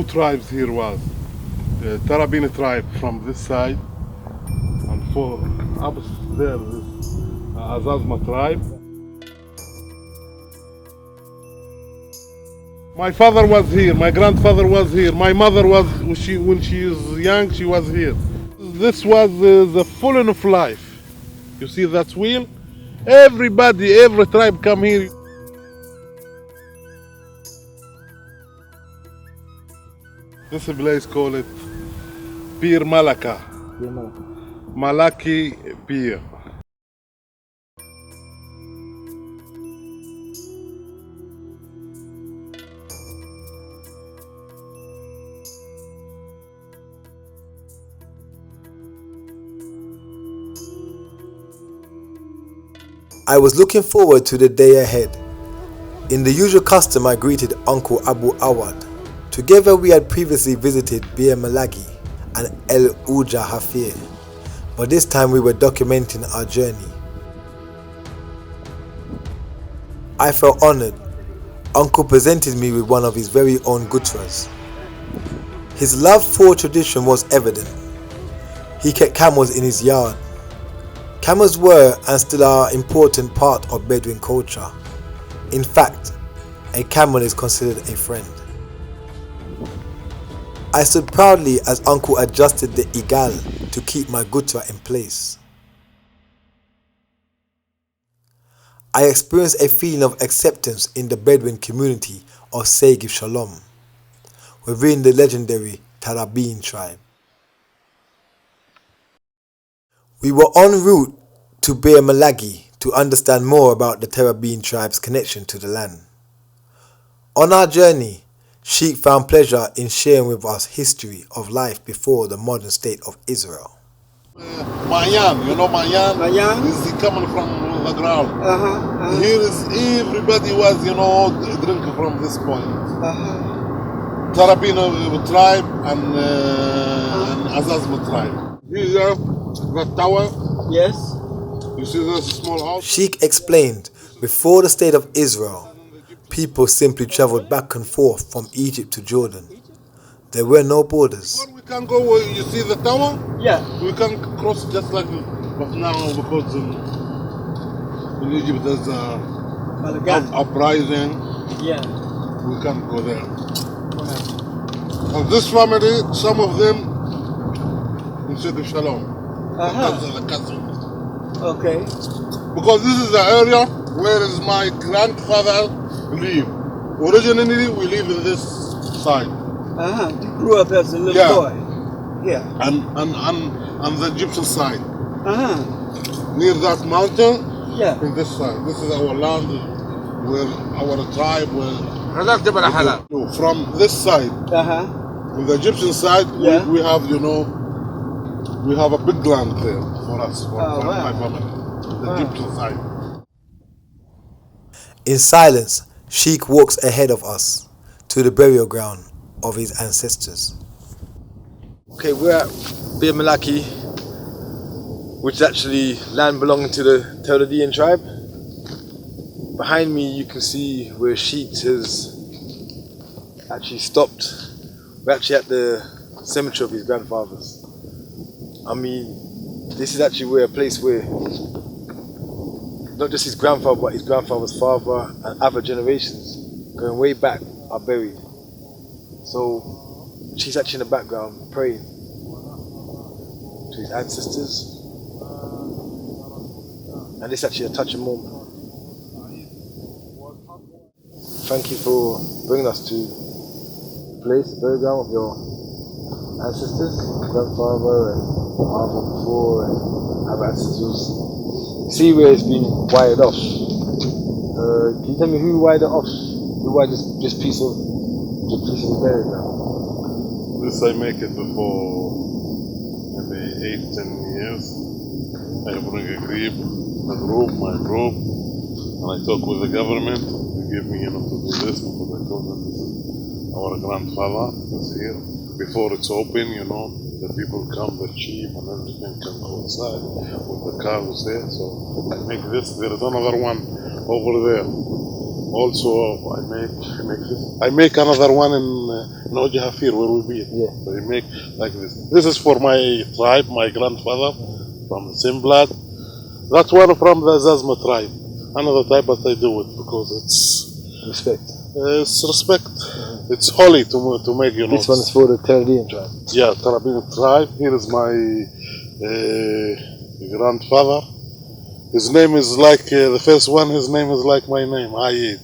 tribes here was. Tarabin tribe from this side, and for up there this Azazma tribe. My father was here, my grandfather was here, my mother was, when she was young, she was here. This was the full of life. You see that wheel? Everybody, every tribe come here. This place call it Beer Malaka. Malaki beer. I was looking forward to the day ahead. In the usual custom, I greeted Uncle Abu Awad. Together we had previously visited Bir Malaki and El Auja Hafir, but this time we were documenting our journey. I felt honoured. Uncle presented me with one of his very own gutras. His love for tradition was evident. He kept camels in his yard. Camels were and still are an important part of Bedouin culture. In fact, a camel is considered a friend. I stood proudly as Uncle adjusted the igal to keep my gutra in place. I experienced a feeling of acceptance in the Bedouin community of Sagif Shalom, within the legendary Tarabin tribe. We were en route to Bir Malaki to understand more about the Tarabin tribe's connection to the land. On our journey, Sheikh found pleasure in sharing with us history of life before the modern state of Israel. Mayan, you know Mayan? Mayan? Is coming from the ground. Here is everybody was, drinking from this point. Tarabin tribe and Azazma tribe. Here, the tower. Yes. You see this small house? Sheikh explained, before the state of Israel, people simply traveled back and forth from Egypt to Jordan. There were no borders. We can go, you see the tower? Yeah. We can cross just like this. But now, because in Egypt there's a uprising, yeah, we can't go there. And this family, some of them, in Shiekh Shalom. The cousins. Okay. Because this is the area where is my grandfather live. Originally, we live in this side. You grew up as a little boy. Yeah. And the Egyptian side. Near that mountain. Yeah. In this side. This is our land, where our tribe will. From this side. On the Egyptian side, we have, we have a big land there for us, for my family. The Egyptian side. In silence, Sheikh walks ahead of us to the burial ground of his ancestors. Okay, we're at Bir Malaki, which is actually land belonging to the Tarabin tribe. Behind me you can see where Sheikh has actually stopped. We're actually at the cemetery of his grandfathers. I mean, this is actually where a place where not just his grandfather, but his grandfather's father and other generations going way back are buried. So she's actually in the background praying to his ancestors. And this is actually a touching moment. Thank you for bringing us to the place, the burial ground of your ancestors, grandfather and father before and other ancestors. See where it's been wired off. Can you tell me who wired it off? Who wired this piece of burial ground? This I make it before maybe 8-10 years. I bring a group, my group, and I talk with the government. They give me, to do this because I told them this is our grandfather is here. Before it's open, the people come, the chief and everything come outside with the cars there. So I make this. There is another one over there. Also, I make another one in Auja here where we be. Yeah. So I make like this. This is for my tribe, my grandfather from the same blood. That one from the Zazma tribe. Another type, but I do it because Respect. it's respect. It's holy to make, you know. This one is for the Tarabin tribe. Yeah, Tarabin tribe. Here is my grandfather. His name is like the first one. His name is like my name, Aied.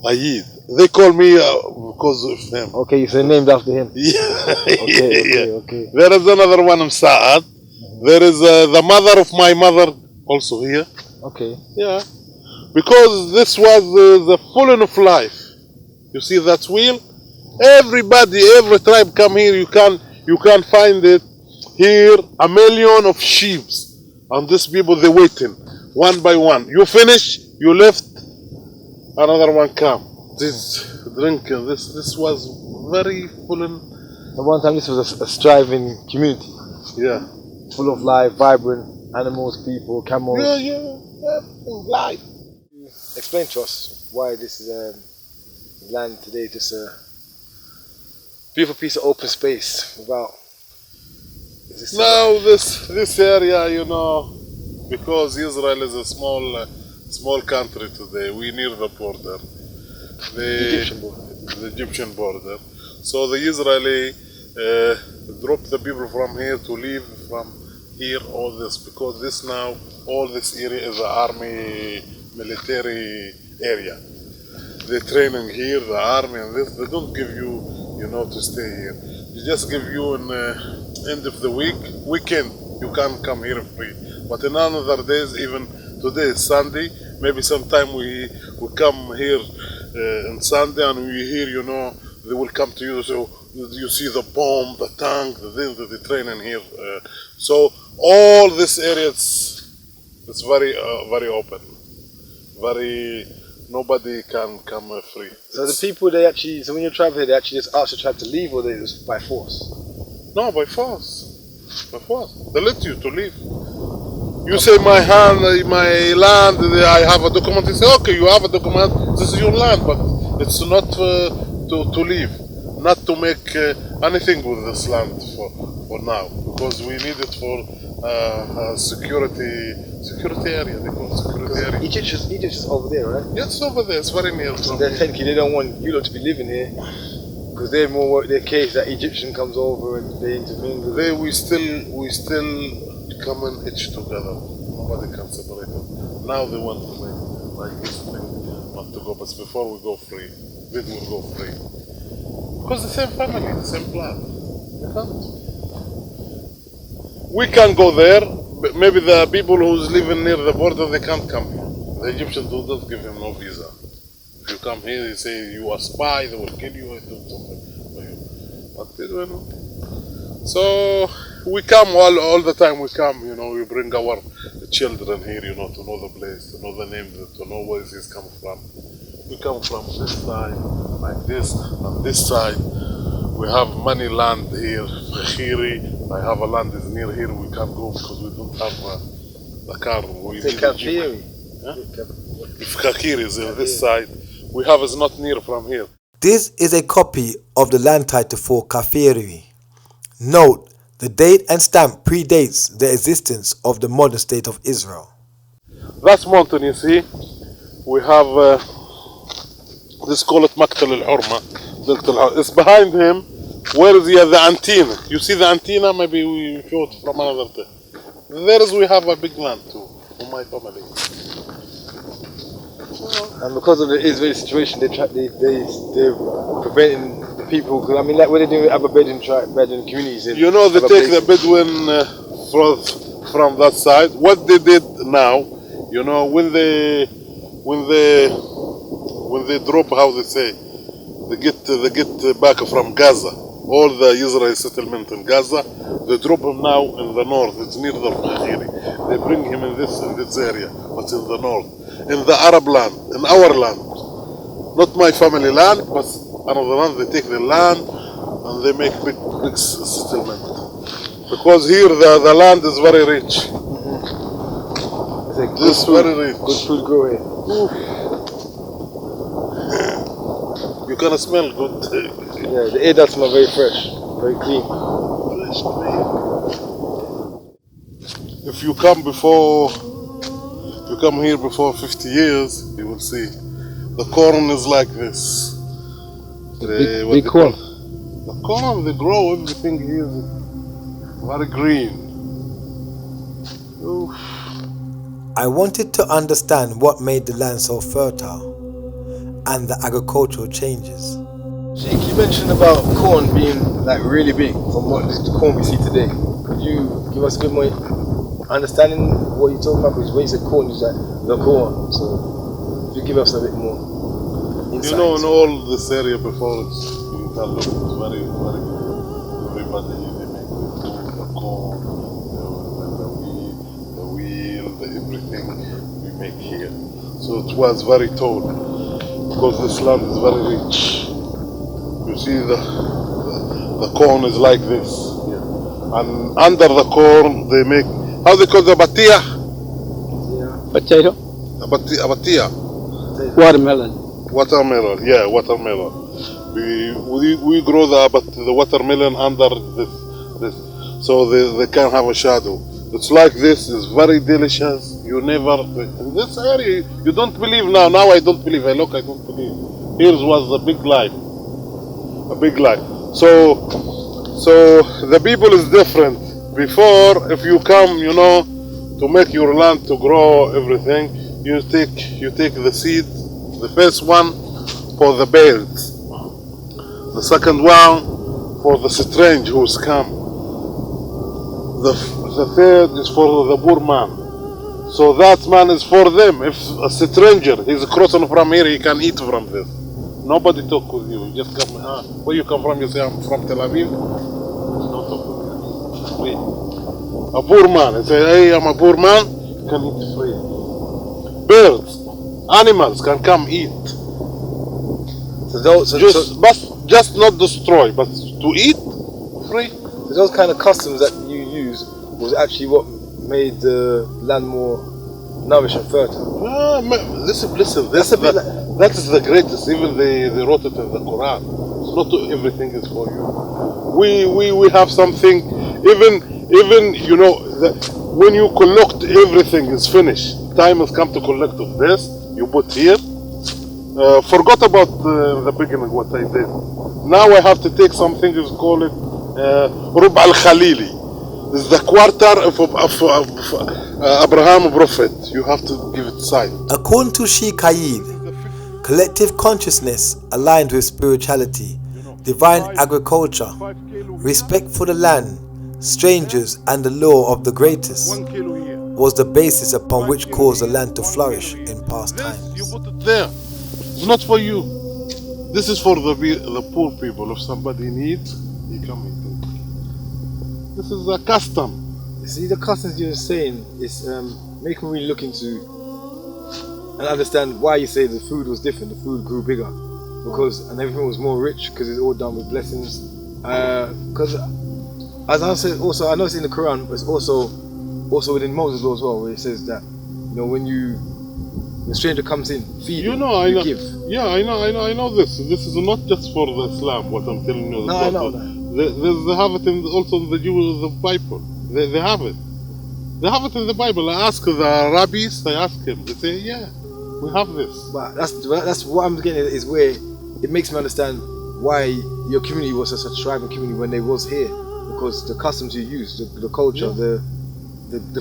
Aied. They call me because of him. Okay, so named after him. Yeah. Okay. There is another one, Saad. There is the mother of my mother also here. Okay. Yeah. Because this was the full of life. You see that wheel? Everybody, every tribe come here. You can find it here. 1 million of sheep, and these people they waiting one by one. You finish, you left, another one come. This drinking. This was very full. At one time, this was a striving community. Yeah. Full of life, vibrant animals, people, camels. Yeah. Everything life. Explain to us why this is land today, just a beautiful piece of open space without. Now this area, you know, because Israel is a small country today. We near the border, the Egyptian border. So the Israeli drop the people from here to leave from here. All this because this now all this area is the army military area. They're training here, the army, and this. They don't give you, you know, to stay here. They just give you an end of the weekend. You can come here free. But in another days, even today is Sunday. Maybe sometime we come here on Sunday and we hear, you know, they will come to you. So you see the bomb, the tank, the thing that they're training here. So all this area, it's very open. Nobody can come free. So the people so when you travel here, they actually just ask the tribe to leave, or they just by force? No, by force. By force. They let you to leave. You say my land, I have a document. They say, okay, you have a document, this is your land, but it's not to leave, not to make anything with this land for now, because we need it for security area. They call it security area. Egypt is over there, right? Yeah, it's over there. It's very near. So they're thinking they don't want you lot to be living here because they're more work their case that Egyptian comes over and they intermingle. We still come and itch together. Nobody can separate them. Now they want to make like this thing, want to go, but before we go free, then we'll go free. Because the same family, the same blood. We can't. We can go there. But maybe the people who's living near the border, they can't come here. The Egyptians do not give him no visa. If you come here, they say you are spy, they will kill you and do something for you. But they don't know. So we come all the time. We come, you know, we bring our children here, you know, to know the place, to know the name, to know where this comes from. We come from this side, like this, and this side. We have many land here, Khiri. I have a land is near here. We can't go because we don't have the car. We need a jeep. If Khiri is on this side, we have is not near from here. This is a copy of the land title for Kafiri. Note, the date and stamp predates the existence of the modern state of Israel. That's mountain, you see. We have this call it Maktal al-Hurma. It's behind him. Where is the antenna? You see the antenna? Maybe we show it from another thing. We have a big land too, for my family. And because of the Israeli situation, they're preventing the people. Cause I mean, like what they do with other Bedouin communities. You know, they take the Bedouin from that side. What they did now, you know, when they drop, how they say, they get back from Gaza. All the Israeli settlement in Gaza, they drop him now in the north. It's near the Khiri. They bring him in this area, but in the north, in the Arab land, in our land, not my family land, but another land. They take the land and they make big settlement. Because here the land is very rich. It's very rich. Good food growing. You can smell good. Yeah, the air does smell very fresh, very clean. Fresh, clean. If you come here before 50 years, you will see the corn is like this. Big corn. The corn, they grow everything here is very green. Oof. I wanted to understand what made the land so fertile and the agricultural changes. Sheikh, you mentioned about corn being like really big from what the corn we see today. Could you give us a bit more understanding what you're talking about? Because when you said corn, you said the corn. So if you give us a bit more insight. You know, in all this area before you can look, it's very, very good. Everybody, they make the corn, the wheat, the wheel, the everything we make here. So it was very tall because this land is very rich. You see the corn is like this. Yeah. And under the corn they make, how they call the batia? Potato. Batia. Watermelon. Watermelon, yeah, watermelon. We grow the watermelon under this, so they can have a shadow. It's like this. It's very delicious. You never in this area. You don't believe now. Now I don't believe. I don't believe. Here was a big life, a big life. So the people is different. Before, if you come, you know, to make your land to grow everything, you take the seed. The first one for the birds, the second one for the strange who's come, the third is for the poor man. So that man is for them. If a stranger is crossing from here, he can eat from this. Nobody talk with you. You just come. Where you come from? You say I'm from Tel Aviv. No talk with you. A poor man. He say, hey, I'm a poor man. You can eat free. Birds. Animals can come eat. Just not destroy, but to eat free. So those kind of customs that you use was actually what made the land more nourished and fertile. Listen. That is the greatest. Even they wrote it in the Quran. It's not everything is for you. We have something. Even you know when you collect everything is finished. Time has come to collect of this. You put here. Forgot about the beginning what I did. Now I have to take something is called it Rub al-Khalili. This is the quarter of Abraham prophet. You have to give it sight. According to Shiekh Aied, collective consciousness aligned with spirituality, divine agriculture, respect for the land, strangers and the law of the greatest was the basis upon which caused the land to flourish in past times. You put it there. It's not for you. This is for the poor people. If somebody needs, he come eat it. This is a custom. You see, the customs you're saying is making me really look into and understand why you say the food was different. The food grew bigger and everything was more rich because it's all done with blessings. Because as I said, also I know it's in the Quran, but it's also within Moses' law as well, where it says that when the stranger comes in, feed him, I know. Give. Yeah, I know this. This is not just for the Islam. What I'm telling you. No, I know that. They have it also in the Jews, the Bible. They have it. They have it in the Bible. I ask the rabbis. I ask him. They say, yeah, we have this. But that's what I'm getting at, is where it makes me understand why your community was such a thriving community when they was here, because the customs you use, the culture, the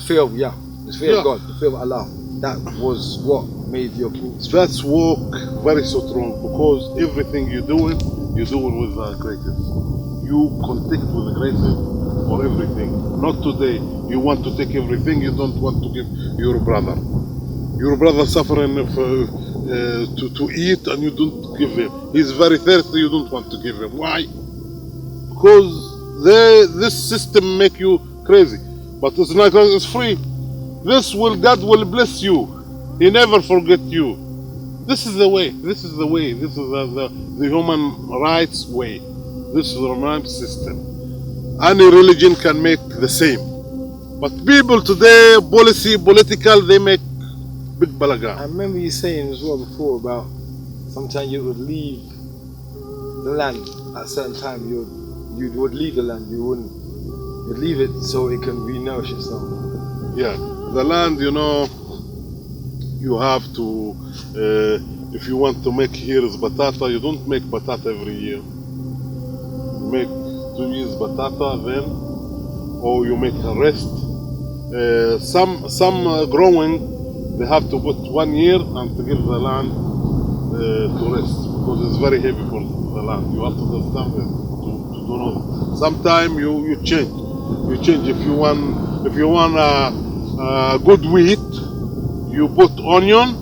fear of the fear of God, the fear of Allah, that was what made your community strong. That's work very so strong, because everything you do it with the greatest. You contact with the greatest for everything. Not today. You want to take everything. You don't want to give your brother. Your brother suffering to eat, and you don't give him. He's very thirsty. You don't want to give him. Why? Because this system make you crazy. But it's not. It's free. God will bless you. He never forget you. This is the way. This is the way. This is the human rights way. This is the Roman system. Any religion can make the same. But people today, political, they make big balagan. I remember you saying as well before about sometimes you would leave the land at a certain time, you would leave the land. You'd leave it so it can re-nourish itself. Yeah, the land, you know, you have to, if you want to make here is batata, you don't make batata every year. You make 2 years batata, then, or you make a rest. Some growing, they have to put 1 year and to give the land to rest, because it's very heavy for the land. You have to understand it to do know. Sometimes you change. You change if you want a good wheat, you put onion.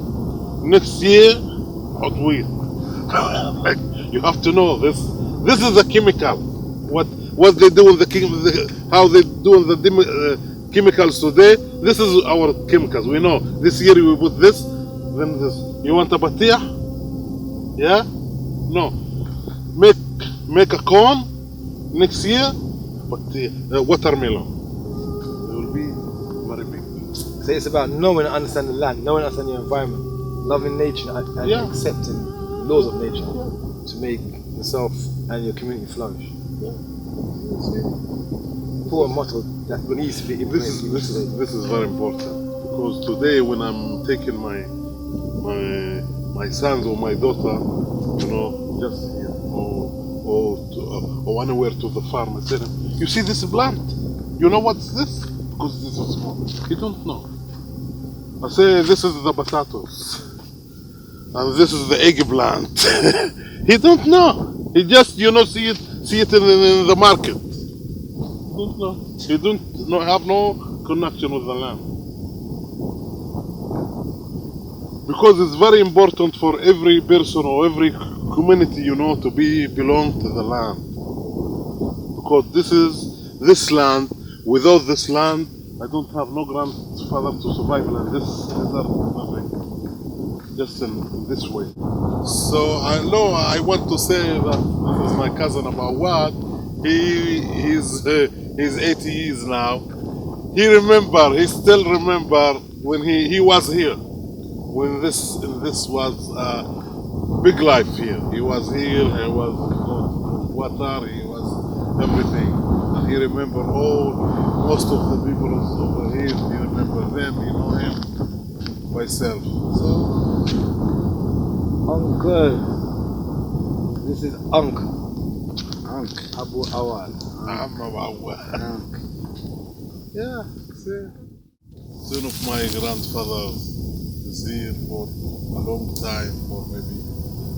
Next year, hot wheat. Like, you have to know this. This is a chemical. What they do in how they do in the chemicals today. This is our chemicals. We know this year we put this, then this. You want a batia? Yeah? No. Make a corn. Next year, batia, watermelon. It will be very big. So it's about knowing and understanding the land, knowing and understanding the environment, loving nature and accepting the laws of nature to make yourself and your community flourish. Important motto that needs to be implemented. This is very important, because today when I'm taking my sons or my daughter, you know, just here or anywhere to the farm, I say, you see this plant? You know what's this? Because this is small. He don't know. I say this is the potatoes, and this is the eggplant. He don't know. He just see it in the market. Don't know. He don't have no connection with the land. Because it's very important for every person or every community, to belong to the land. Because this land. Without this land, I don't have no grandfather to survive, and this is nothing. Just in this way. So I know I want to say that this is my cousin about what he's 80 years now. He still remember when he was here, when this was big life here. He was here, he was water, he was everything. And he remember most of the people over here, he remember them, he know him myself. So Uncle, this is Uncle Abu Awad. I'm about Uncle. yeah, see. Son of my grandfather is here for a long time, for maybe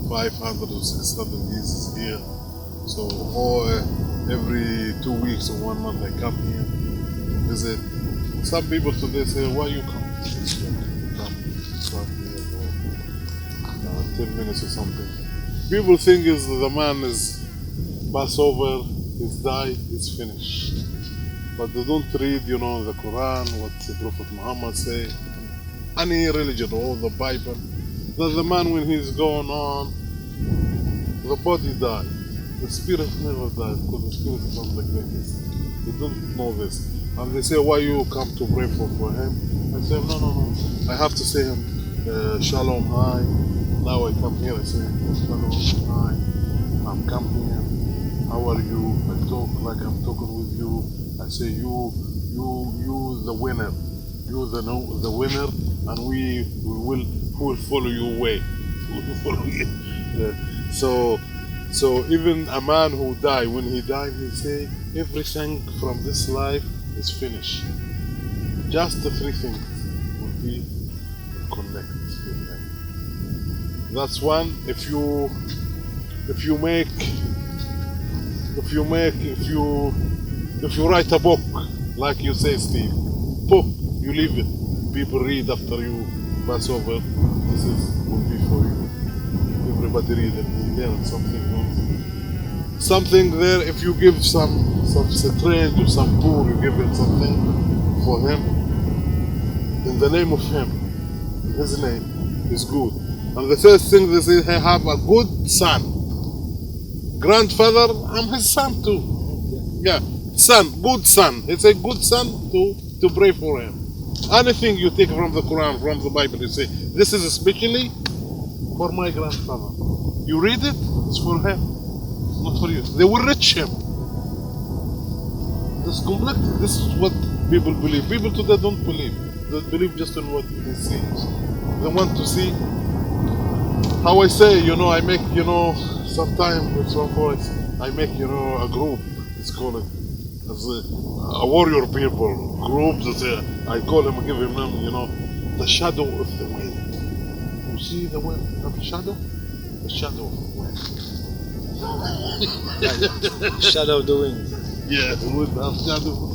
500 or 600 years is here. So every 2 weeks or 1 month I come here to visit. Some people today say, why you come? Come here for 10 minutes or something. People think the man is pass over, he's died, he's finished. But they don't read, the Quran, what the Prophet Muhammad say, any religion or the Bible. That the man, when he's going on, the body dies. The spirit never dies, because the spirit is not like this. They don't know this. And they say, why you come to pray for him? I say, no. I have to say him, Shalom, hi. Now I come here, I say, Shalom, hi. I'm come here. How are you? I talk like I'm talking with you. I say, you the winner. You the winner, and we will follow your way. We will follow you. So even a man who died, when he died, he say everything from this life is finished. Just the 3 things will be connected with him. That's one. If you write a book, like you say, Steve, book, you leave it. People read after you pass over. This will be for you. Everybody read it. He learn something. Something there. If you give some strange or some poor, you give him something for him. In the name of him, in his name, is good. And the first thing they say, I have a good son. Grandfather, I'm his son too. Yeah, son, good son. It's a good son to pray for him. Anything you take from the Quran, from the Bible, you say, this is especially for my grandfather. You read it, it's for him. not for you. They will reach him. This conflict. This is what people believe. People today don't believe. They believe just in what they see. They want to see. How I say, I make, sometimes with some voice, I make, a group. It's called as a warrior people group. That I call him, give him name, the shadow of the wind. You see the wind, the shadow? The shadow of the wind. Shadow of the wind. Yeah, the wind has shadow.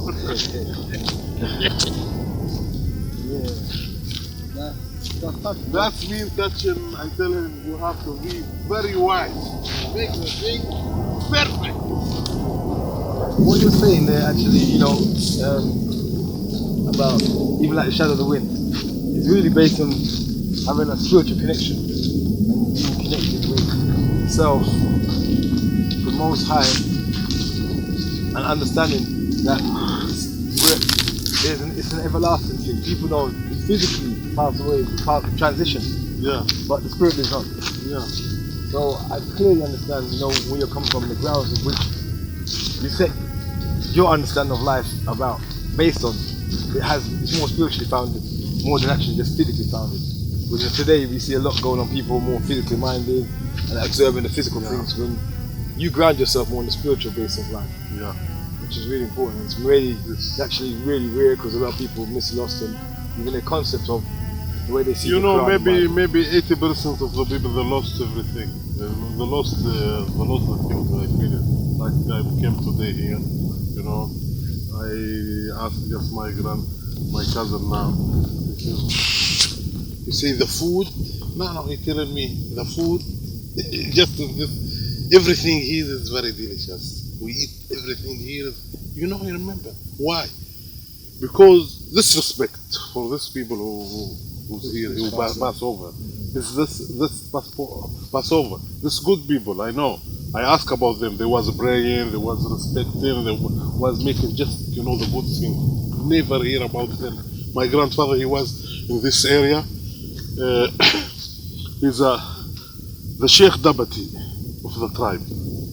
That means touching. I tell him you have to be very wise. Make the thing perfect. What you're saying there, actually, about even like the shadow of the wind, it's really based on having a spiritual connection and being connected with self, the Most High, and understanding that it's an everlasting thing. People don't physically pass away, transition. Yeah. But the spirit lives on. Yeah. So I clearly understand, where you're coming from, the grounds of which you set your understanding of life about, based on. It's more spiritually founded, more than actually just physically founded. Because today we see a lot going on, people more physically minded and observing the physical things, when you ground yourself more on the spiritual base of life. Yeah. Which is really important. It's actually really rare, because a lot of people lost and even the concept of the way they see the crown. maybe 80% of the people, they lost everything. They lost the things. I feel it. Like I came today here, I asked just my cousin now. You see the food? No, he telling me the food. Just everything here is very delicious. We eat everything here. You remember why? Because this respect for these people who's here, who pass over, is this Passover. This good people, I know. I ask about them. They was praying, they was respecting, they was making just the good thing. Never hear about them. My grandfather, he was in this area. He's the Sheikh Deputy of the tribe.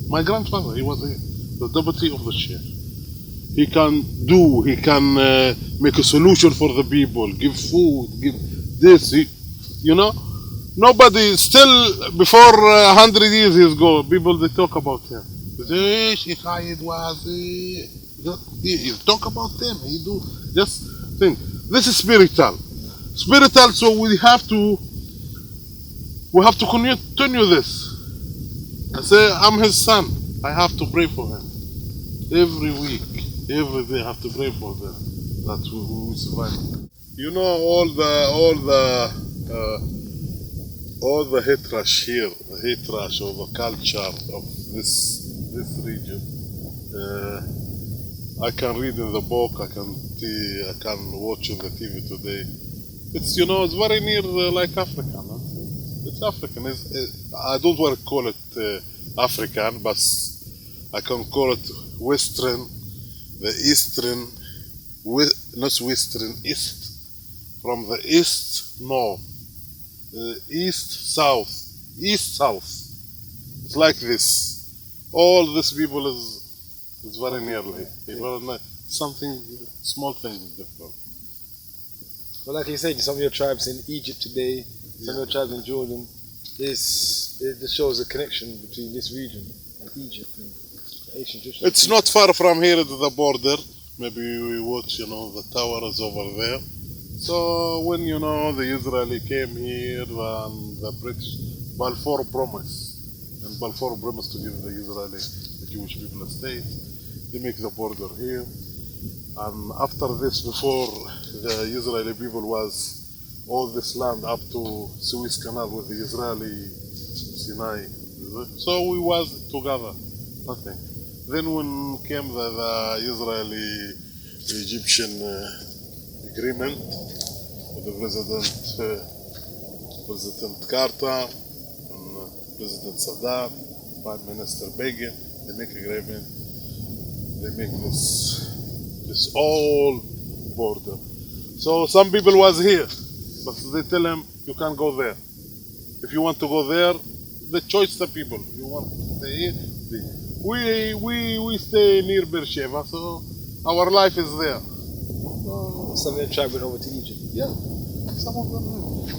My grandfather, he was here, the Deputy of the Sheikh. He can make a solution for the people, give food, give this, Nobody, still before 100 years he's gone, people, they talk about him. They say, Shiekh Aied was, you talk about them, he do, just think. This is spiritual. So we have to continue this. I say, I'm his son, I have to pray for him. Every week, every day I have to pray for them, that we will survive. All the hate rush here, the hate rush or the culture of this region. I can read in the book, I can watch on the TV today. It's it's very near like African. It's African. I don't want to call it African, but I can call it Western, the Eastern, not Western, East, from the East North. East South. It's like this. All these people is very nearly. Something, small thing is different. Well, like you said, some of your tribes in Egypt today, some of your tribes in Jordan, it just shows a connection between this region and Egypt and Asian tradition. It's not far from here to the border. Maybe we watch, the tower is over there. So when the Israeli came here and the British, Balfour promised, and Balfour promised to give the Jewish people a state. They make the border here, and after this, before the Israeli people was all this land up to Suez Canal with the Israeli Sinai. So we was together, nothing. Then when came the Israeli-Egyptian agreement with the President Carter, and President Sadat, Prime Minister Begin, they make agreement. They make this old border. So some people was here, but they tell him you can't go there. If you want to go there, the choice the people. You want to stay here, We stay near Beersheba, so our life is there. Some of them traveling over to Egypt. Yeah, some of them.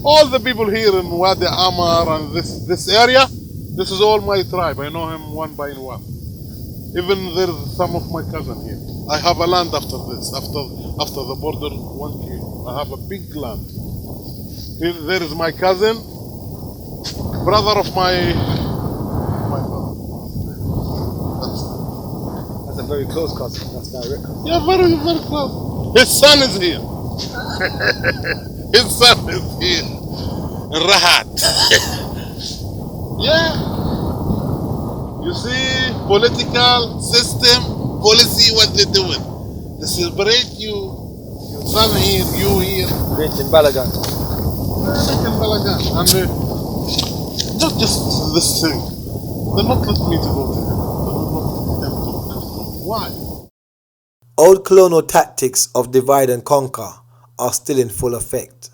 All the people here in Wadi Amar and this area, this is all my tribe. I know him one by one. Even there's some of my cousin here. I have a land after this, after the border, 1 kilo. I have a big land. Here, there is my cousin, brother of my father. That's a very close cousin. That's direct cousin. Yeah, very, very close. His son is here. His son is here. Rahat. Yeah. You see, political system, policy, what they're doing. They separate you, your son here, you here. Creating Balagan. Second Balagan. And not just this thing. They're not letting me to go there. They're not letting them to. Why? Old colonial tactics of divide and conquer are still in full effect.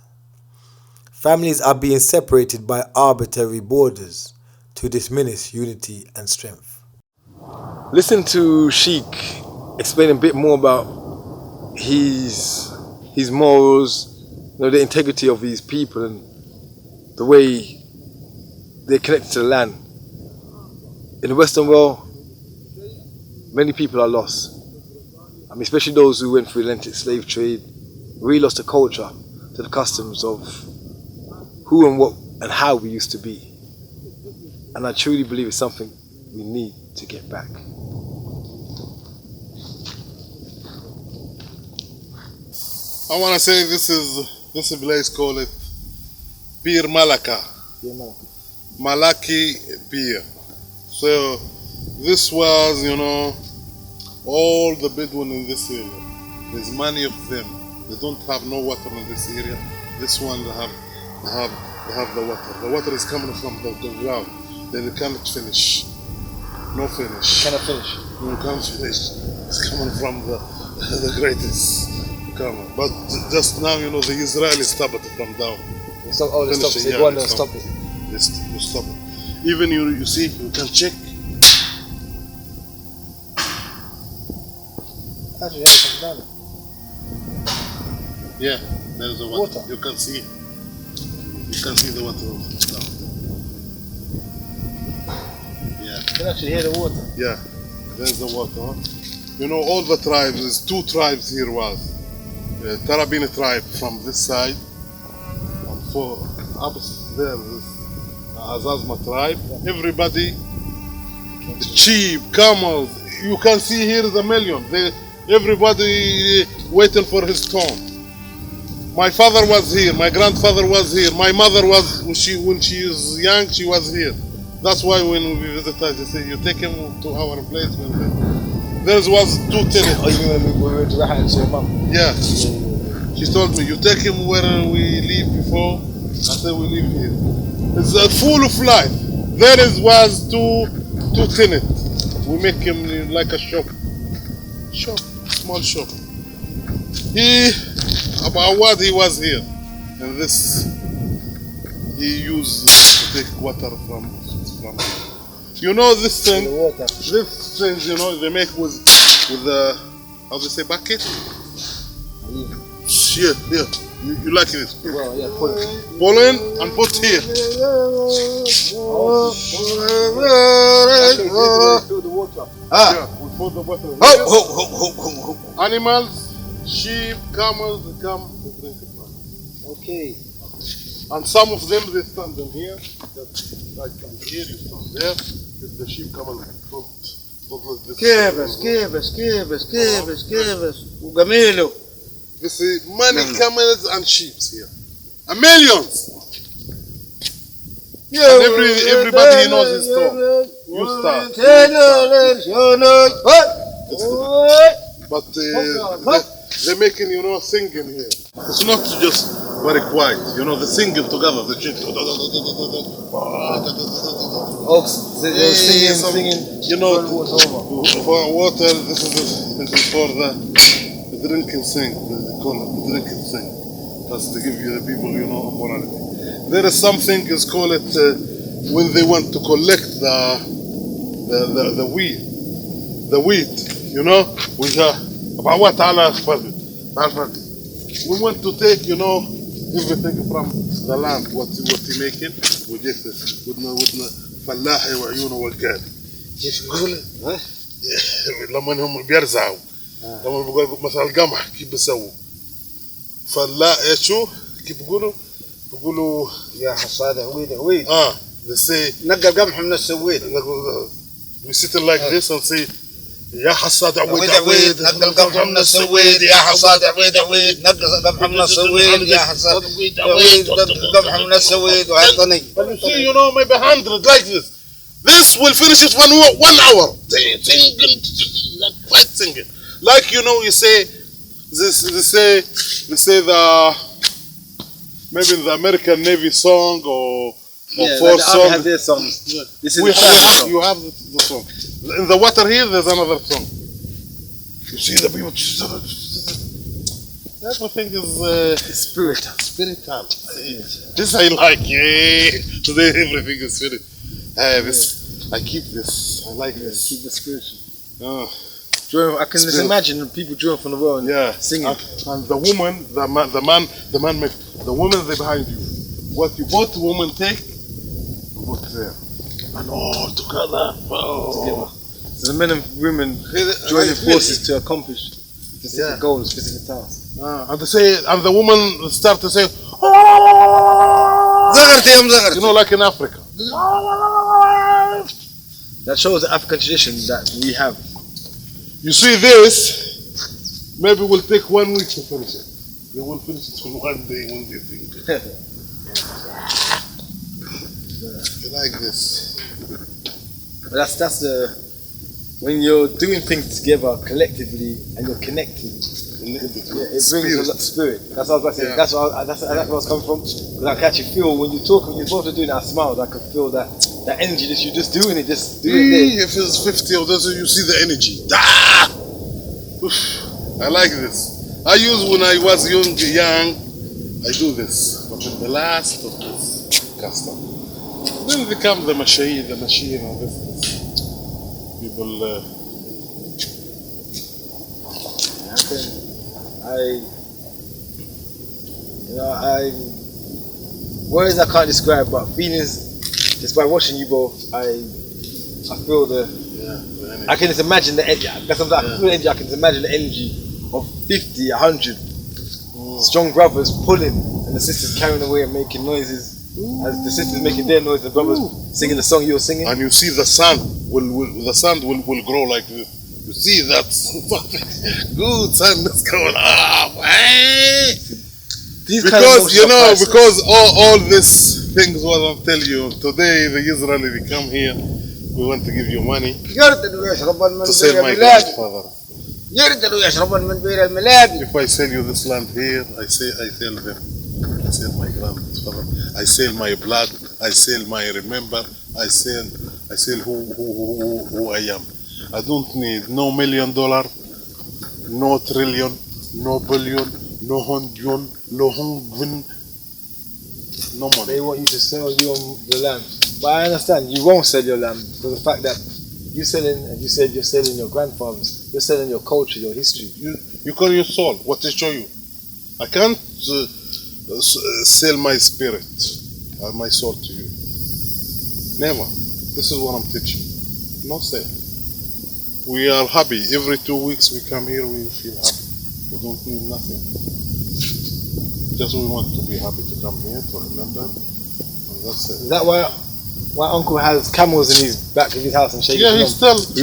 Families are being separated by arbitrary borders to diminish unity and strength. Listen to Sheikh explain a bit more about his morals, the integrity of these people and the way they're connected to the land. In the Western world, many people are lost. I mean, especially those who went through the Atlantic slave trade, really lost the culture to the customs of who and what and how we used to be. And I truly believe it's something we need to get back. I want to say this is a place called it Beer Malaka. Malaki beer. So this was, all the Bedouin in this area. There's many of them. They don't have no water in this area. This one they have the water. The water is coming from the ground. They cannot finish. No finish. Cannot finish. No, can't finish. It's coming from the greatest. But just now, the Israelis stop it from down. They stop it. They go and stop it. They stop it. Even you see, you can check. Actually, yeah, it comes down. Yeah, there's the water. Water. You can see. You can see the water down there. Yeah. You can actually hear the water. Yeah, there's the water. All the tribes, there's 2 tribes here was. Tarabin tribe from this side, and for up there is Azazma tribe. Yeah. Everybody, sheep, camels, you can see here is a million. Everybody waiting for his turn. My father was here, my grandfather was here, my mother was, when she was young, she was here. That's why when we visit her, they say, you take him to our place. There was 2 tenants. Oh, you mean we went to Rahat and your mum? Yeah. She told me, you take him where we live before, I said we live here. It's full of life. There was two tenants. We make him like a shop, small shop. About what he was here, and this he used to take water from. This thing. This thing, they make with the how do you say bucket? Yeah. You like it? Well, yeah, pull it. Pull in and put here. Fill the water. Yeah, we put the water here. Animals, sheep, camels, they come, they drink it now. Okay. And some of them, they stand in here. Like here, you stand there. If the sheep come and don't let this. كيفش وجميله. You see many camels and sheep here. Millions. And everybody knows his song. You start. But they're making, singing here. It's not just very quiet. They're singing together. The chick. They're singing. For water, this is for the drinking thing. They call it the drinking thing. That's to give you the people, morality. There is something is called it when they want to collect the wheat. The wheat, you know, we about what Allah Fadi. We want to take, you know, everything from the land, what he making, we just ودنا فلاحي وعيونه وقال. كيف يقول؟ لما هم بيرزعوا لما بيقولوا مثلا القمح كيف بيسووا؟ فلاح شو؟ كيف بيقولوا يا حصاد عويد عويد. they say نقى القمح من السويد. we sitting like this and say يا حصاد عويد عويد نقى القمح من السويد يا حصاد عويد عويد نقى القمح من السويد يا حصاد عويد القمح من السويد وعطني. But you see, you know, maybe 100 like this. This will finish it 1 hour. Singing, quite singing. Like, you know, you say this. They say the maybe the American Navy song or force the song. army have their songs. This is You have the song. In the water here, there's another song. You see the people. Everything is spiritual. This I like. Yeah. Today everything is spirit. I keep this. I like this. Keep the spiritual. Oh. I can just imagine people drawing from the world and singing. And the woman, the man, the woman they behind you. What you both women take, you put there, and all together. Together. So the men and women joining forces to accomplish specific goals, specific tasks. And they say, and the woman start to say, you know, like in Africa. That shows the African tradition that we have. You see this, maybe we'll take 1 week to finish it. They will finish it in 1 day when they think. You like this. But that's the when you're doing things together collectively and you're connected. It brings a lot of spirit. That's what I was about to say. That's where I was coming from. Because I can actually feel when you talk, when you're both doing it, I smiled. I could feel that energy that you're just doing it, just doing it. If it's 50 of those, you see the energy. I like this. I used when I was young, I do this. But in the last of this custom, then become the machine and this. People. Words I can't describe, but feelings, just by watching you both, I feel the energy. I can just imagine the energy. That's what I feel the energy. I can just imagine the energy of 50, 100 strong brothers pulling, and the sisters carrying away and making noises. As the sisters making their noise, the brothers singing the song you're singing. And you see the sun will grow like this. You see that good sun is going up. Because you know, because all these things what I'll tell you today, the Israeli they come here, we want to give you money to sell my grandfather. If I sell you this land here, I sell them. I sell my grandfather. I sell my blood. I sell my remember. I sell who I am. I don't need no $1 million, no trillion, no billion, no hundred, no hundred, no money. They want you to sell your land. But I understand, you won't sell your land because the fact that you're selling, as you said, you're selling your grandfathers, you're selling your culture, your history. You call your soul, what they show you. I can't sell my spirit or my soul to you. Never. This is what I'm teaching. No sale. We are happy. Every 2 weeks we come here, we feel happy. We don't need nothing. Just we want to be happy to come here, to remember, and that's it. Is that why Uncle has camels in his back of his house and shaking? Yeah, he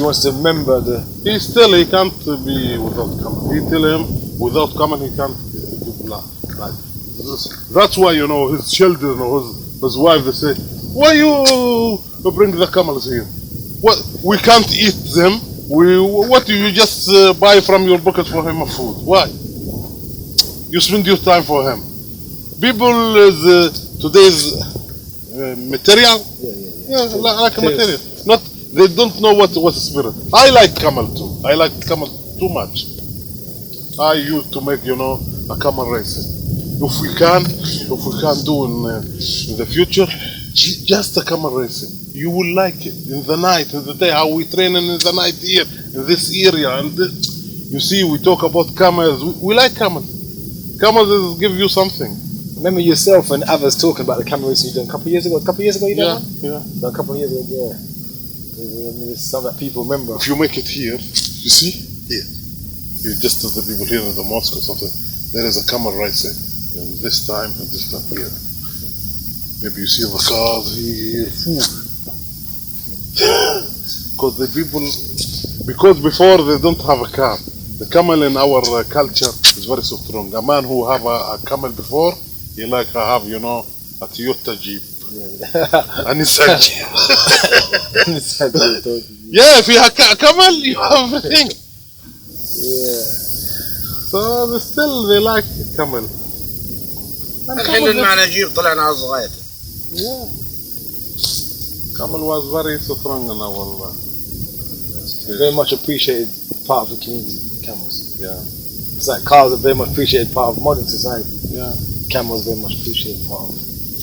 wants to remember he can't be without camel. He tell him, without camel he can't give life. That's why, you know, his children or his wife, they say, why you bring the camels here? What, we can't eat them. What do you just buy from your pocket for him of food? Why? You spend your time for him. People is today's material. Like material. Not they don't know what spirit. I like camel too. I like camel too much. I used to make, you know, a camel race. If we can do in the future, Just the camel racing. You will like it in the night, in the day. How we train in the night here in this area, and you see, we talk about camels. We like camels. Camels is give you something. Remember yourself and others talking about the camel racing you done a couple of years ago? A couple of years ago you done one? Yeah. No, a couple of years ago, yeah. It's something that people remember. If you make it here, you see, here. You just as the people here in the mosque or something, there is a camel racing. And this time and this time here. Maybe you see the cars here, food. Because before they don't have a car. The camel in our culture is very so strong. A man who have a camel before, he like to have, a Toyota Jeep. A Nissan Jeep. Yeah, if you have a camel, you have everything. Yeah. So they like camel. الحين معنا جيب طلعنا صغير. Yeah. Camel was very so strong in our very much appreciated part of the community, camels. Yeah. It's like cars are very much appreciated part of modern society. Yeah. Camels very much appreciated part of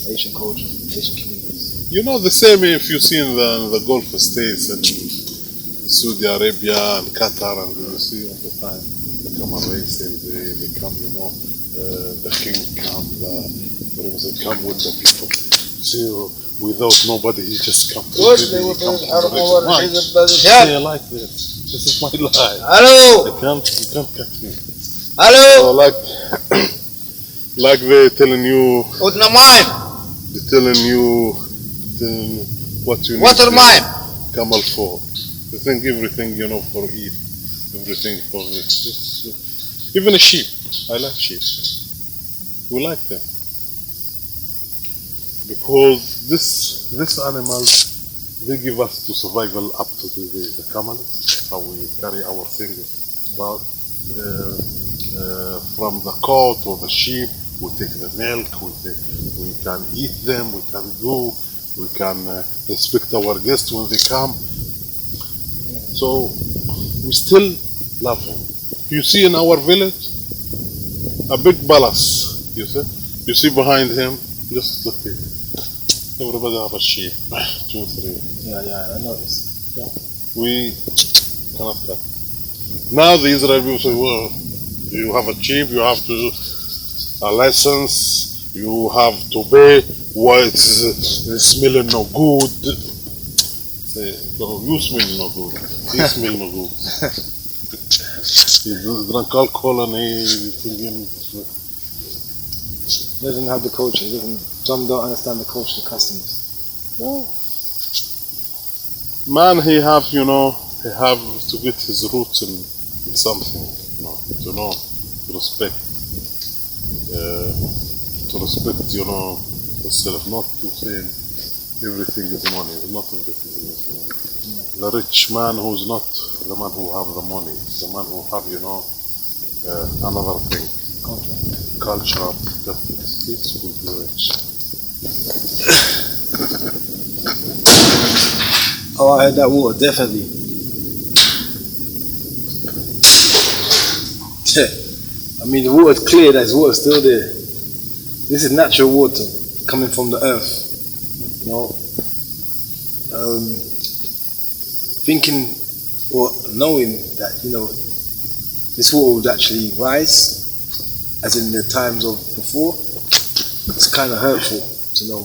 Asian culture, Asian communities. The same if you see in the Gulf states and Saudi Arabia and Qatar, and you see all the time the camel racing, they come, the king come, they come with the people. So without nobody, he just comes. Good, They they were come very from the hard racing. over Yeah, like this. This is my life. Hello. You can't catch me. Hello. So like they telling you, ودنا مايم. they're telling you what you need. Water mime. Camel for. They think everything, for eat. Everything for this. Even a sheep. I like sheep. We like them. Because this animal, they give us to survival up to the camel, how we carry our things. But from the cow to the sheep, we take the milk, we can eat them, we can respect our guests when they come. So we still love him. You see in our village, a big palace, you see behind him, just look at it. Everybody have a sheep, 2, 3. Yeah, I noticed. Yeah. We cannot cut. Now the Israeli people say, well, you have a sheep, you have to do a license, you have to pay, why it's smelling no good. Say, no, you smell no good, he smell no good. He drank alcohol and he Doesn't have the culture, some don't understand the culture, the customs. Yeah. Man, he have to get his roots in something, to respect, himself, not to say everything is money. Not everything is money. The rich man who's not the man who have the money, the man who have, another thing. Culture, justice. This will be rich. Oh, I heard that water, definitely. I mean, the water's clear, there's water still there. This is natural water coming from the earth. Thinking or knowing that, this water would actually rise, as in the times of before, it's kind of hurtful to know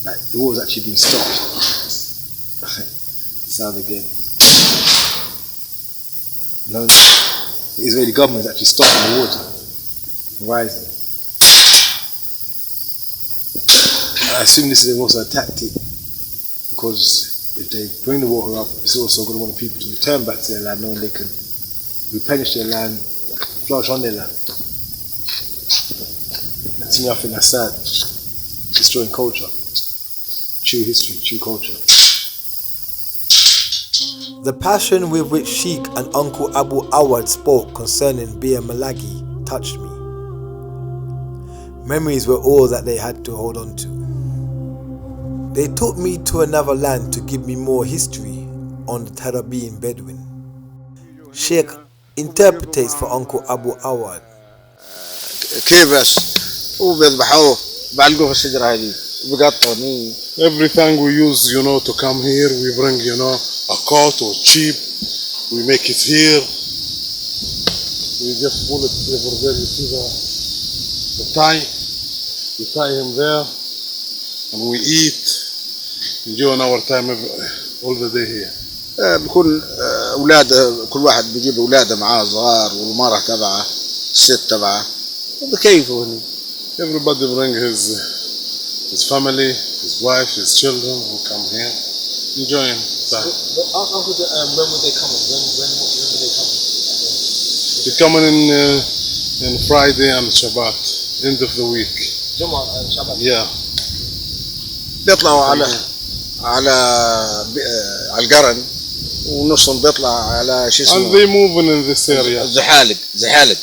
that the water's actually being stopped. Sound again. No, the Israeli government is actually stopping the water from rising. I assume this is also a tactic, because if they bring the water up, it's also going to want the people to return back to their land, knowing they can replenish their land, flourish on their land. And to me, I think that's sad. Destroying culture, true history, true culture. The passion with which Sheikh and Uncle Abu Awad spoke concerning Bir Malaki touched me. Memories were all that they had to hold on to. They took me to another land to give me more history on the Tarabin Bedouin. Sheikh interpretates for Uncle Abu Awad. كيف بس؟ هو بيذبحوه بعلقوه في الشجرة هذه. بقطعني. Everything we use, to come here, we bring, a coat or cheap. We make it here. We just pull it over there. You see the tie. We tie him there, and we eat. Enjoying our time all the day here. بكون أولاده كل واحد بيجيب أولاده معاه صغار والمرأة تبعه الست تبعه وبكيفوا هنا. Everybody bring his family, his wife, his children who come here, enjoying time. Uncle, when would they come? When would they come? They're coming in Friday and Shabbat, end of the week. Jumu'ah and Shabbat. Yeah. بيطلعوا على القرن ونصهم بيطلع على شو اسمه. And they moving in this area. زحالق.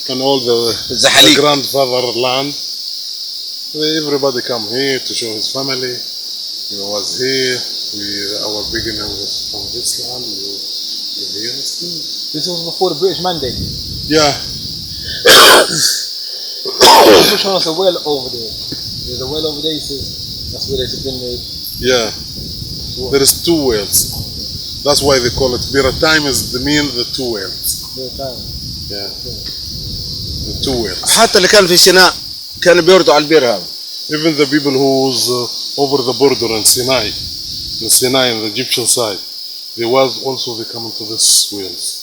And all the grandfather land. Everybody come here to show his family. He was here. Our beginning was from this land. We here. This was before the British Mandate. Yeah. People showing us a well over there. There's a well over there. He says that's where they've been made. Yeah. There is 2 wells. That's why they call it Bira time is the two wells. Bira time. Yeah. The 2 wells. حتى اللي كان في سيناء كانوا بيردوا على البير هذا. Even the people who was over the border in Sinai in the Egyptian side, they was also they come into this wells.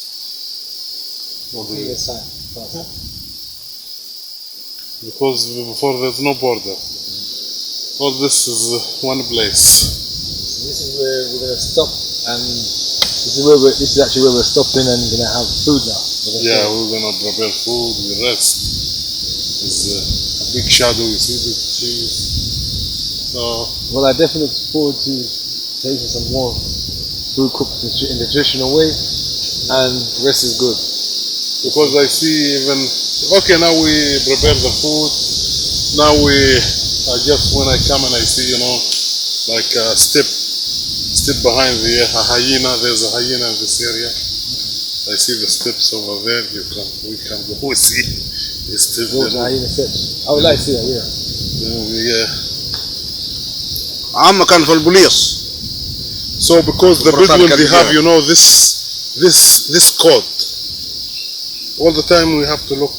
Because before there's no border. All this is one place. This is where we're gonna stop, and this is actually where we're stopping and gonna have food now. Yeah, we're gonna prepare food. We rest. There's a big shadow. You see the trees. So. Well, I definitely look forward to tasting some more food cooked in the traditional way, and the rest is good. Because I see even now we prepare the food. Now just when I come and I see like a step behind the hyena. There's a hyena in this area. I see the steps over there. We can go see. Those hyena steps. I would like to see that. Yeah. عم كان في البوليس. So because the Bedouin they have this code. All the time we have to look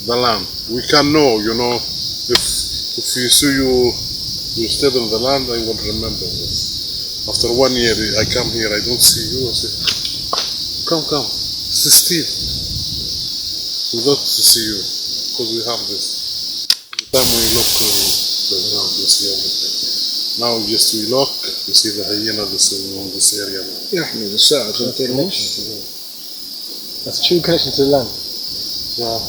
the land. We can know, if you see you stayed in the land, I will remember this. After 1 year, I come here, I don't see you. I say, come, this is Steve. We got to see you because we have this. Every time we look the ground, we see everything. Now just we look, we see the hyena in this area now. يحمي بالساعة 200 ونص. That's a true connection to the land. Yeah.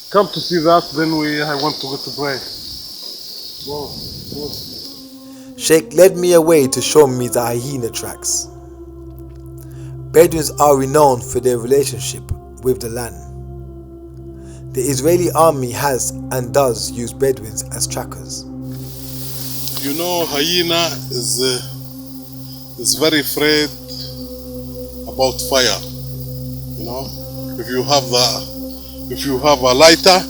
Come to see that, then I want to go to pray. Sheikh led me away to show me the hyena tracks. Bedouins are renowned for their relationship with the land. The Israeli army has and does use Bedouins as trackers. Hyena is very afraid about fire. If you have a lighter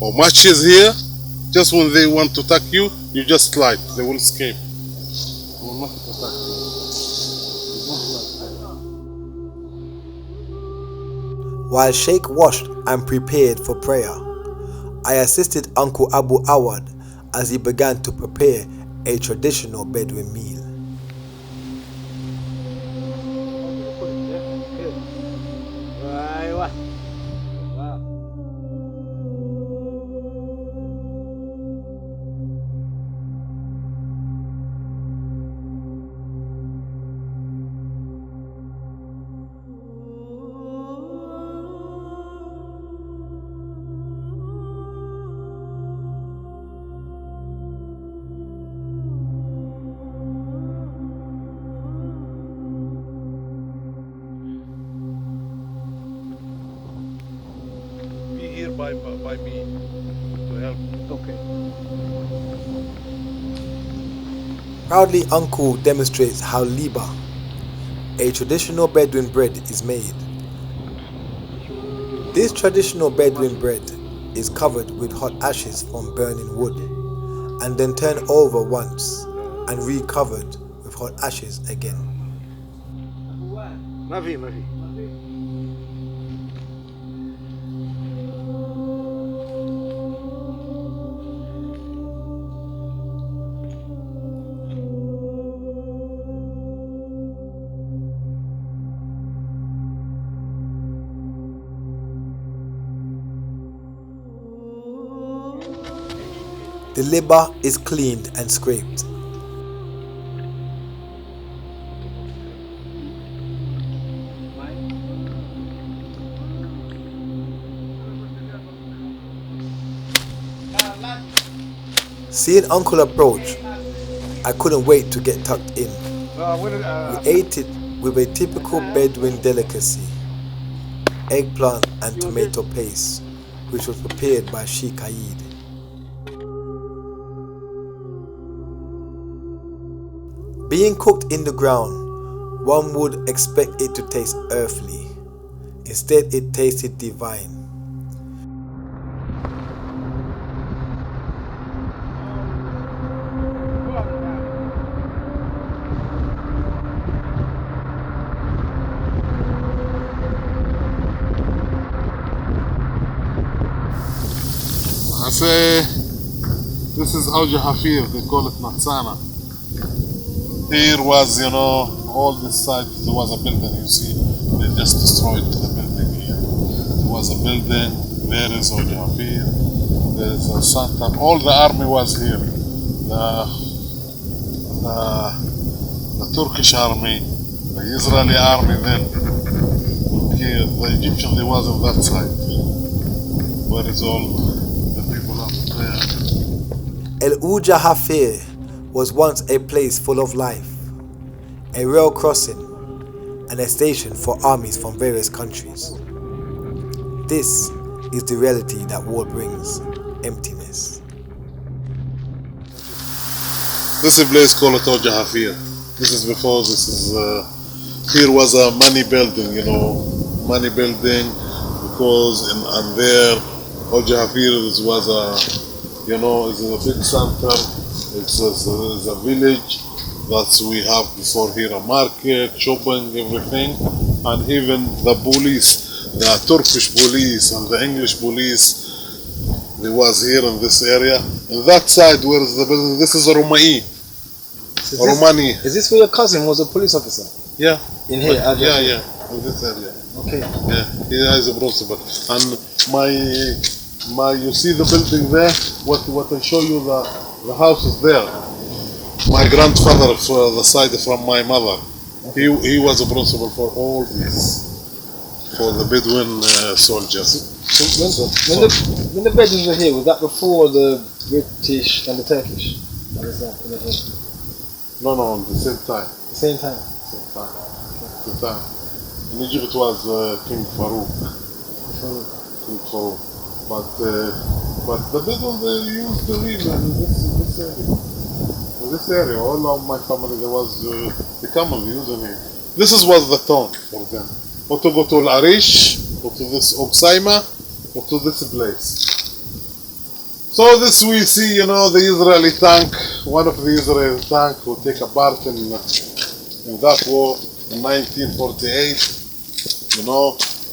or matches here, just when they want to attack you, you just light. They will escape. They will not attack you. While Sheikh washed and prepared for prayer, I assisted Uncle Abu Awad as he began to prepare a traditional Bedouin meal. By me to help. Okay. Proudly, Uncle demonstrates how liba, a traditional Bedouin bread, is made. This traditional Bedouin bread is covered with hot ashes from burning wood and then turned over once and recovered with hot ashes again. The liver is cleaned and scraped. Seeing Uncle approach, I couldn't wait to get tucked in. We ate it with a typical Bedouin delicacy, eggplant and tomato paste, which was prepared by Shiekh Aied. Being cooked in the ground, one would expect it to taste earthly. Instead, it tasted divine. I say, this is Auja Hafir, they call it Natsana. Here was, all this side, there was a building, you see, they just destroyed the building here. There was a building, there is Auja Hafir, there is a Santa, all the army was here. The Turkish army, the Israeli army then, okay, the Egyptian, they was on that side. Where is all the people up there? El Auja Hafir was once a place full of life, a rail crossing, and a station for armies from various countries. This is the reality that war brings, emptiness. This is a place called Auja Hafir. This is before, here was a money building, money building, because and there, Auja Hafir was is a big center. It's a village that we have before here, a market, shopping, everything, and even the police, the Turkish police and the English police, they was here in this area. And that side, where is the building? This is a Romani. Is this where your cousin was a police officer? Yeah. In here? Yeah, in this area. Okay. Yeah, he is a principal. And you see the building there? What I show you, the house is there. My grandfather, for the side from my mother, he was a principal for all these, for the Bedouin soldiers. So when the Bedouins were here, was that before the British and the Turkish? Or was that in the head? No, at the same time. The same time? Same time. The time. In Egypt it was King Farouk. King Farouk. But the Bedouins, they used to live in this area. In this area, all of my family, there was the camel using it. This was the town for them. Or to go to Al-Arish, or to this Oxaima, or to this place. So this we see, the Israeli tank, one of the Israeli tank who take a part in that war in 1948.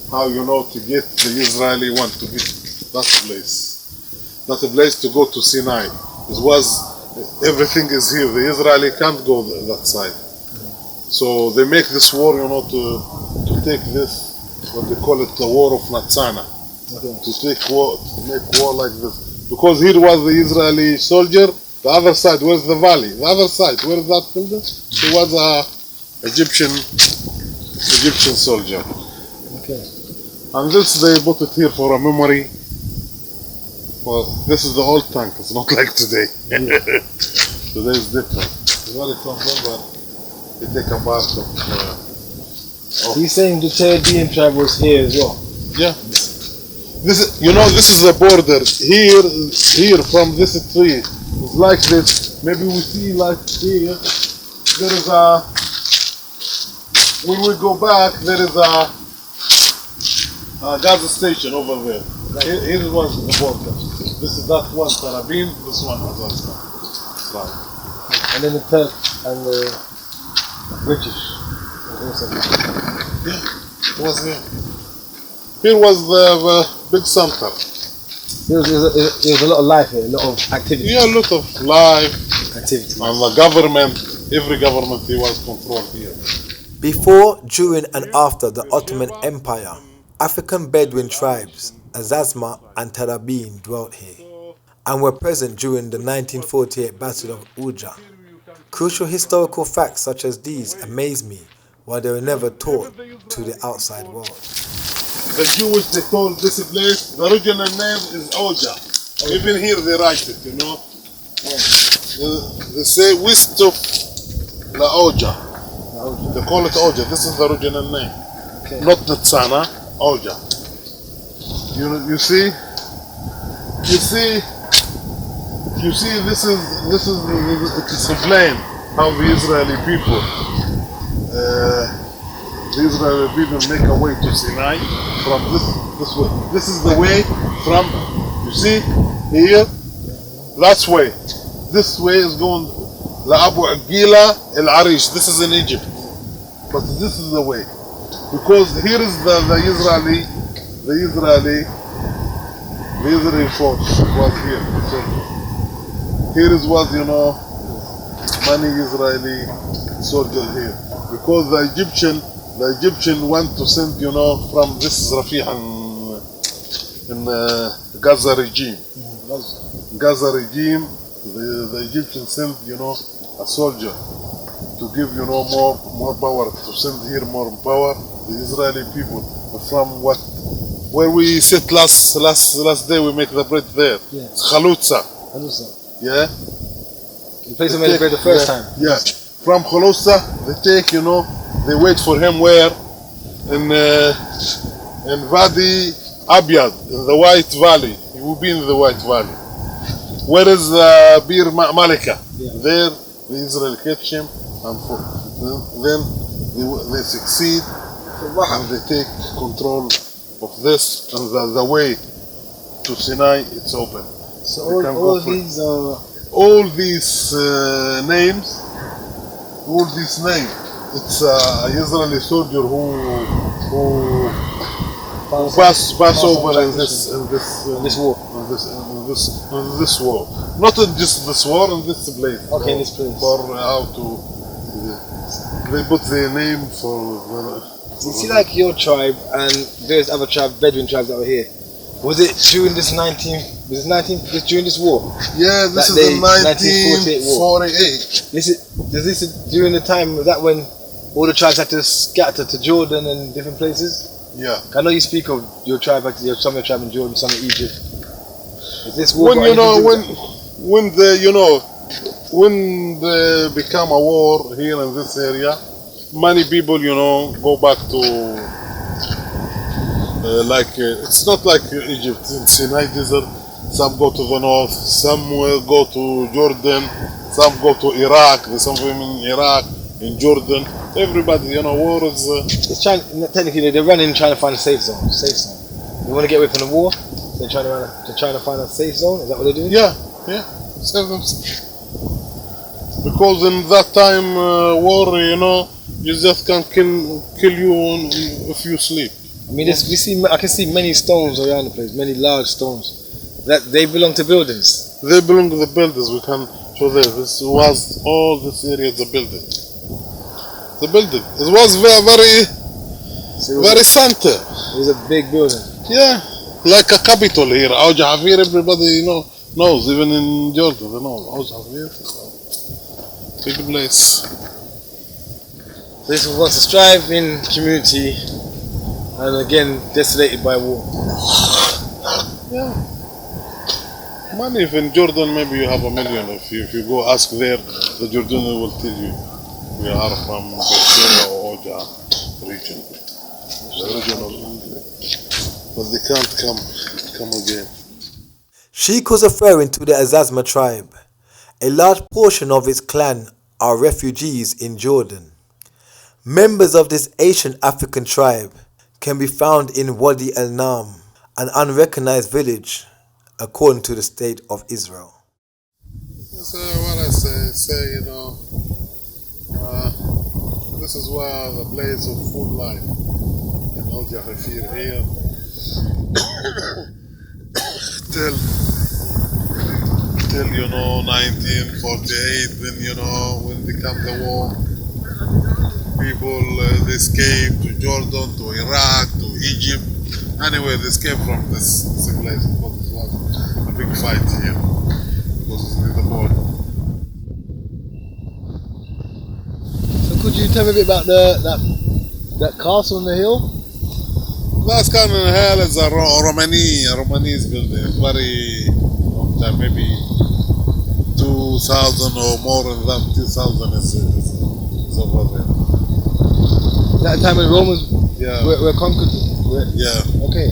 How to get the Israeli want to get that place. That place to go to Sinai. It was, everything is here. The Israeli can't go that side. So they make this war, to take this, what they call it, the war of Natsana. Okay. To make war like this. Because here was the Israeli soldier, the other side, where's the valley? The other side, where is that building? He was a Egyptian soldier. Okay. And this, they put it here for a memory. Well, this is the old tank, it's not like today. Today is different. It's very simple, but they take a part of... He's saying the Tarabin tribe was here as well? Yeah. This is the border. Here from this tree, it's like this. Maybe we see like here, there is a, when we go back, there is a gas station over there. Here was the border. This is that one, Tarabin, this one Ancestral. That's right. And then the Turk and the British was also Yeah, it was here. Here was the big center. there was a lot of life here, a lot of activity. Yeah, a lot of life. Activity. And the government, every government here was controlled here. Before, during and after the Ottoman Empire, African Bedouin tribes, Azazma and Tarabin, dwelt here and were present during the 1948 Battle of Auja. Crucial historical facts such as these amaze me while they were never taught to the outside world. The Jewish, they told this place, the original name is Auja. Even here they write it, you know. They say west of the Auja. They call it Auja. This is the original name. Okay. Not Natsana, Auja. You see, this is it explain how the Israeli people make a way to Sinai from this way. This is the way from, you see here, that's way. This way is going La Abu Aqila El Arish. This is in Egypt, but this is the way, because here is the Israeli force was here. So here is what, you know, many Israeli soldiers here, because the Egyptian want to send, you know, from this Rafih in Gaza regime. Gaza regime, the Egyptians sent, you know, a soldier to give, you know, more power, to send here more power. The Israeli people from where we sit last day, we make the bread there. Yeah. Chalutza. Yeah. The place we made the bread the first time. Yeah. From Chalutza, they take, you know, they wait for him where? In Wadi Abyad, in the White Valley. He will be in the White Valley. Where is Bir Malika? Yeah. There, the Israel catch him, and then they succeed, and they take control of this, and the way to Sinai, it's open. So all these names, it's an Israeli soldier who pass over in this war. Not in just this war, in this place. Okay, in this place. For how to, they put their name for. You see, like your tribe and various other Bedouin tribes that were here. Was it during this during this war? Yeah, this is day, the 1948 war. 1948. During the time, was that when all the tribes had to scatter to Jordan and different places? Yeah. I know you speak of your tribe, some of your tribe in Jordan, some in Egypt. Is this war? When they become a war here in this area, many people, you know, go back to it's not like Egypt in Sinai Desert. Some go to the north, some will go to Jordan, some go to Iraq. There's some women in Iraq, in Jordan. Everybody, you know, war is. It's technically they're running, trying to find a safe zone. They want to get away from the war. They're trying to find a safe zone. Is that what they're doing? Yeah. Save themselves. Because in that time war, you know, you just can kill you if you sleep. I mean, I can see many stones around the place, many large stones. That they belong to buildings. They belong to the buildings. We can show this. This was all this area, the building. The building. It was very center. It was a big building. Yeah, like a capital here. Auja Hafir, everybody knows, even in Jordan, they know Auja Hafir. Big place. This was once a thriving community, and again desolated by war. Yeah. Money, if in Jordan maybe you have 1 million. If you go ask there, the Jordanian will tell you we are from Beersheba or Auja region. But they can't come again. Sheikh was referring to the Azazma tribe. A large portion of its clan are refugees in Jordan. Members of this ancient African tribe can be found in Wadi el-Nam, an unrecognized village according to the State of Israel. So what I say, you know, this is where the place of full life in Auja here till you know 1948, when you know when become the war, people they escaped to Jordan, to Iraq, to Egypt. Anyway, they escaped from this place because it was a big fight here because it's near the border. So could you tell me a bit about that castle on the hill? Last kind of hell is a Romanese building, very long time, maybe 2000 or more than that. 2000 is over there. That time when Romans Yeah. were conquered. Yeah. Okay.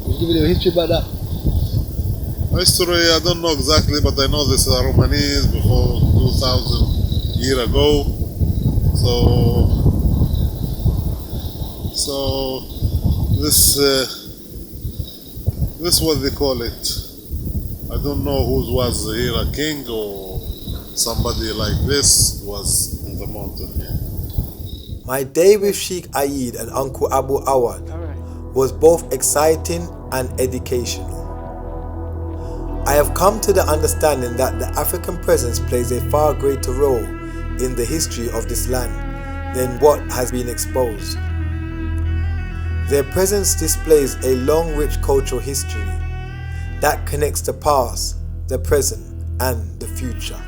Can you give me a history about that? History, I don't know exactly, but I know this is a Romanese before 2000 year ago. So this what they call it. I don't know who was here, a king or somebody like this was in the mountain. My day with Shiekh Aied and Uncle Abu Awad was both exciting and educational. I have come to the understanding that the African presence plays a far greater role in the history of this land than what has been exposed. Their presence displays a long, rich cultural history that connects the past, the present, and the future.